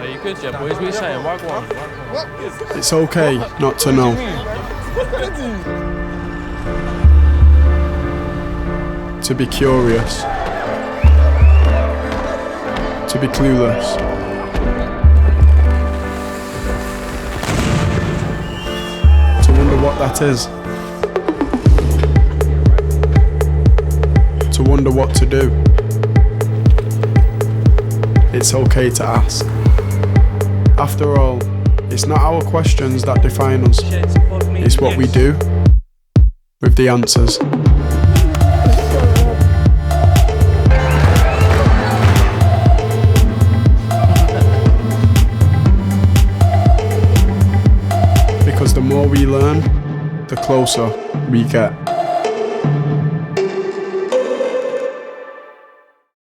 Are you good, yeah, boys? What are you saying? Wagwan. It's okay not to know. To be curious. To be clueless. To wonder what that is. To wonder what to do. It's okay to ask. After all, it's not our questions that define us. It's what we do with the answers. Because the more we learn, the closer we get.